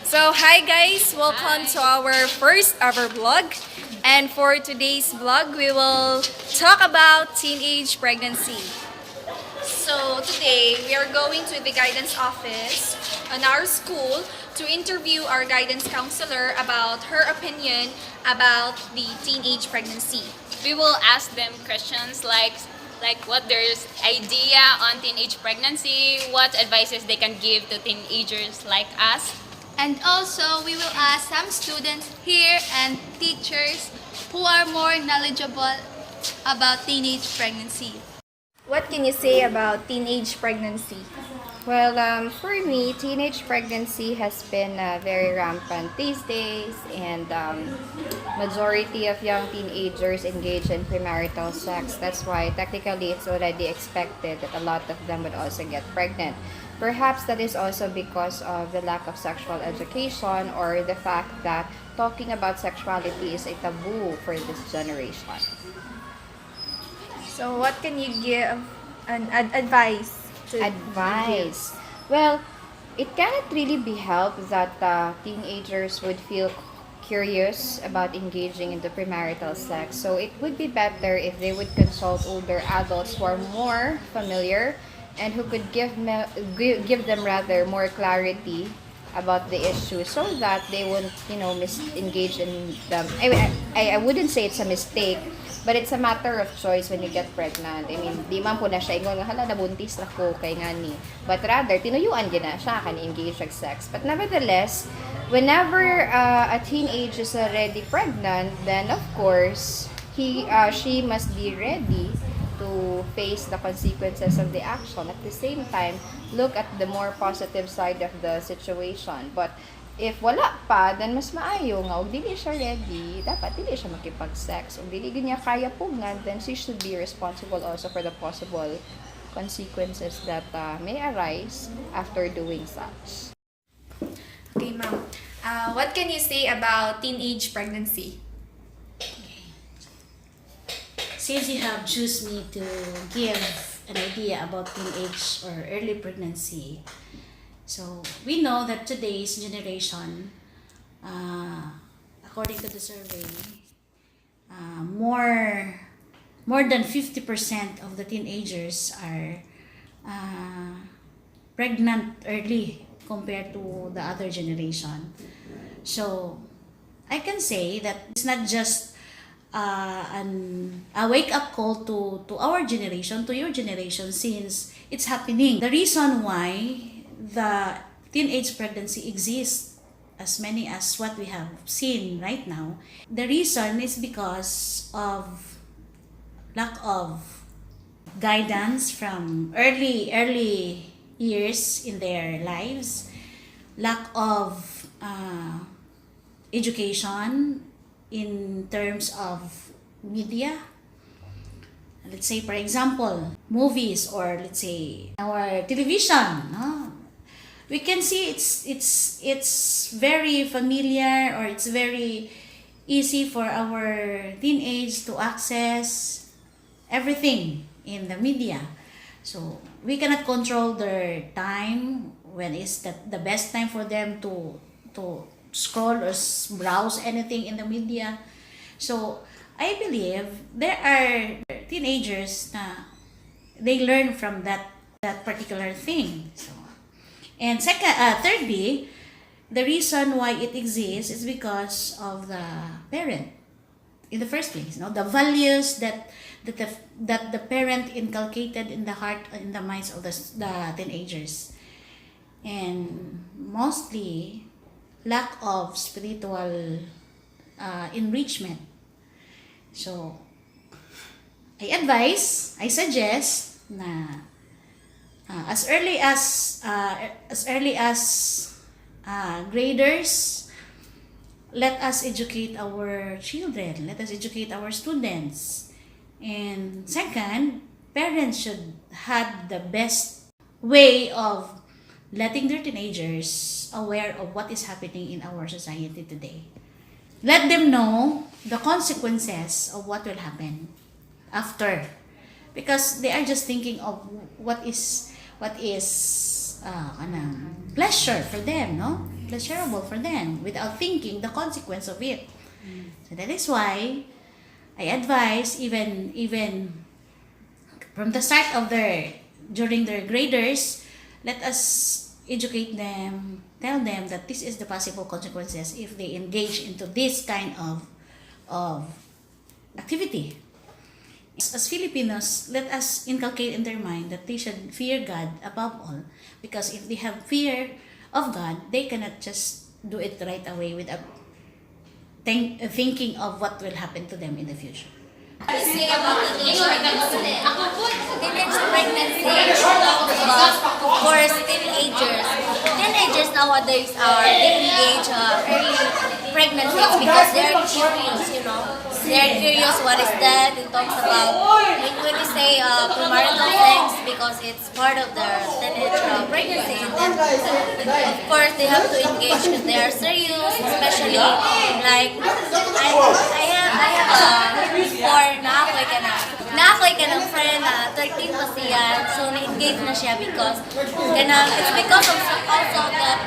So, hi guys! Welcome to our first ever vlog. And for today's vlog, we will talk about teenage pregnancy. So, today we are going to the guidance office on our school to interview our guidance counselor about her opinion about the teenage pregnancy. We will ask them questions like what their idea on teenage pregnancy, what advices they can give to teenagers like us. And also, we will ask some students here and teachers who are more knowledgeable about teenage pregnancy. What can you say about teenage pregnancy? Well, for me, teenage pregnancy has been very rampant these days, and majority of young teenagers engage in premarital sex. That's why technically it's already expected that a lot of them would also get pregnant. Perhaps that is also because of the lack of sexual education or the fact that talking about sexuality is a taboo for this generation. So, what can you give an advice to Advice. Well, it cannot really be helped that teenagers would feel curious about engaging into premarital sex. So it would be better if they would consult older adults who are more familiar and who could give them rather more clarity about the issue so that they won't, engage in them. I wouldn't say it's a mistake, but it's a matter of choice when you get pregnant. I mean, di man po na siya ingon nga hala nabuntis ra ko kay ngani. But rather tinuyuan gyud na siya kan engage sa sex. But nevertheless, whenever a teenage is already pregnant, then of course, she must be ready to face the consequences of the action. At the same time, look at the more positive side of the situation. But if wala pa, then mas maayo nga, og dili siya ready, dapat dili siya makipag-sex. Og dili niya kaya pugngan, then she should be responsible also for the possible consequences that may arise after doing such. Okay, ma'am. What can you say about teenage pregnancy? Since you have choose me to give an idea about teenage or early pregnancy, so we know that today's generation, according to the survey, more than 50% of the teenagers are pregnant early compared to the other generation. So I can say that it's not just a wake-up call to our generation, to your generation, since it's happening. The reason why the teenage pregnancy exists, as many as what we have seen right now, the reason is because of lack of guidance from early years in their lives, lack of education in terms of media. Let's say, for example, movies, or let's say our television. No? We can see it's very familiar, or it's very easy for our teenage to access everything in the media. So we cannot control their time, when is the best time for them to scroll or browse anything in the media. So I believe there are teenagers na they learn from that particular thing. So, and thirdly, the reason why it exists is because of the parent in the first place. No, the values that the parent inculcated in the heart, in the minds of the teenagers, and mostly lack of spiritual enrichment. So I suggest na as early as graders, let us educate our children, let us educate our students. And second, parents should have the best way of letting their teenagers aware of what is happening in our society today. Let them know the consequences of what will happen after, because they are just thinking of what is pleasure for them, no? pleasurable for them without thinking the consequence of it. So that is why I advise even from the start of during their graders, let us educate them, tell them that this is the possible consequences if they engage into this kind of activity. As Filipinos, let us inculcate in their mind that they should fear God above all, because if they have fear of God, they cannot just do it right away without thinking of what will happen to them in the future. Say about teenage pregnancy. Teenage pregnancy is about, of course, teenagers. Teenagers nowadays they engage early pregnancies because they're curious, you know. They're curious what is that. It talks about when we say premarital sex because it's part of their teenage pregnancy. And then, of course, they have to engage because they are serious, especially like I have before naakoy ka ng friend na 13 pa siya, so na-engage na siya because it's because of also that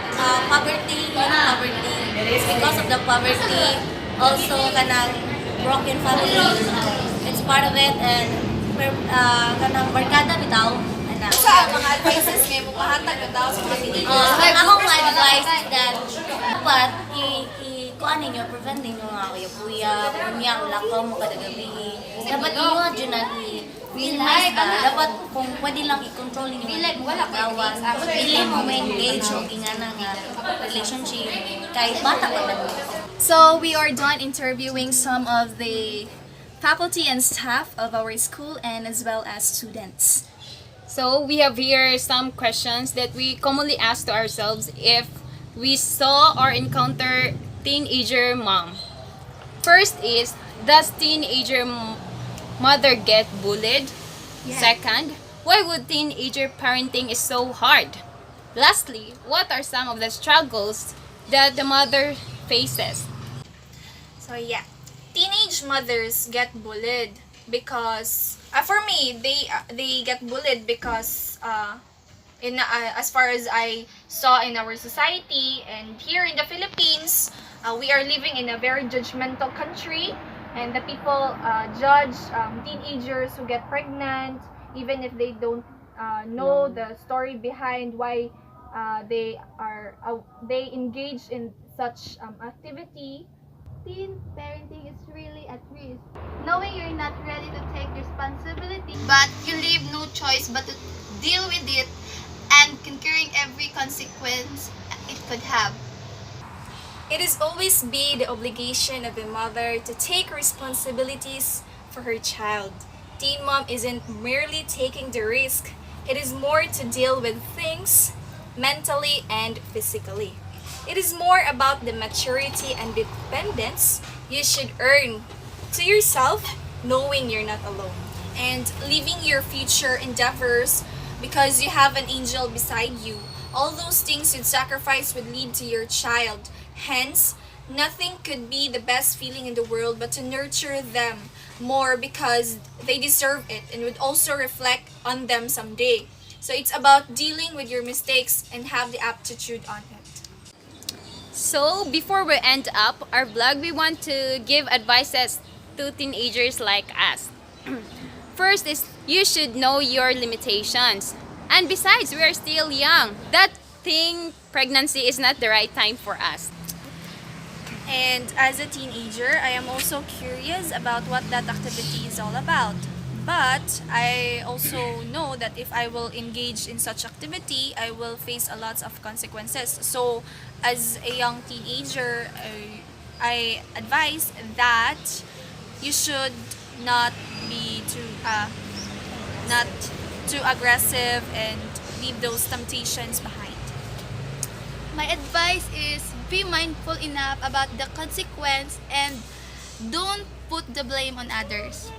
poverty, it's because of the poverty, also kanang broken family, it's part of it, and kanang barkada bitaw Sa mga advices may mahatag na daw sa mga teenagers. akong advice is that dapat kuan ninyo, prevent ninyo nga kuya-kuya, unya, ulakaw mo kada gabi. Dapat ninyo dyan i-realize ba? Dapat kung pwede lang i-control ninyo wala gawas. Dili mo ma-engage o ingana nga relationship kahit bata pa lang. So we are done interviewing some of the faculty and staff of our school and as well as students. So we have here some questions that we commonly ask to ourselves if we saw or encounter teenager mom. First is, does teenager mother get bullied? Second, why would teenager parenting is so hard? Lastly, what are some of the struggles that the mother faces? So yeah, teenage mothers get bullied because for me they get bullied because as far as I saw in our society and here in the Philippines, we are living in a very judgmental country, and the people judge teenagers who get pregnant even if they don't know the story behind why they engage in such activity. Teen parenting is really at risk. Knowing you're not ready to take responsibility, but you leave no choice but to deal with it and conquering every consequence it could have. It is always be the obligation of a mother to take responsibilities for her child. Teen mom isn't merely taking the risk, it is more to deal with things mentally and physically. It is more about the maturity and dependence you should earn to yourself, knowing you're not alone, and living your future endeavors because you have an angel beside you. All those things you'd sacrifice would lead to your child. Hence, nothing could be the best feeling in the world but to nurture them more because they deserve it and would also reflect on them someday. So it's about dealing with your mistakes and have the aptitude on it. So, before we end up our vlog, we want to give advices to teenagers like us. First is, you should know your limitations. And besides, we are still young. That thing, pregnancy, is not the right time for us. And as a teenager, I am also curious about what that activity is all about. But I also know that if I will engage in such activity, I will face a lot of consequences. So, as a young teenager, I advise that you should not be not too aggressive and leave those temptations behind. My advice is be mindful enough about the consequence and don't put the blame on others.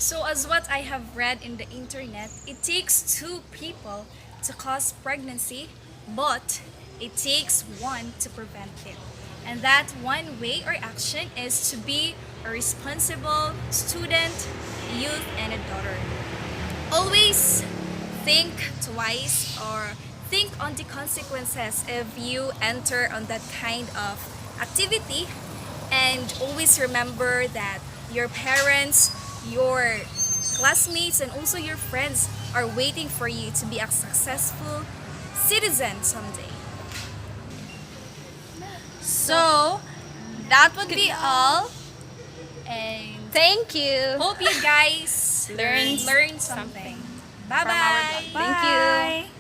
So as what I have read in the internet, it takes two people to cause pregnancy, but it takes one to prevent it. And that one way or action is to be a responsible student, youth, and a daughter. Always think twice or think on the consequences if you enter on that kind of activity, and always remember that your parents, your classmates, and also your friends are waiting for you to be a successful citizen someday. So that would be all, and Thank you. hope you guys Learn learn something. Bye from our bye. blog. Thank you. Bye.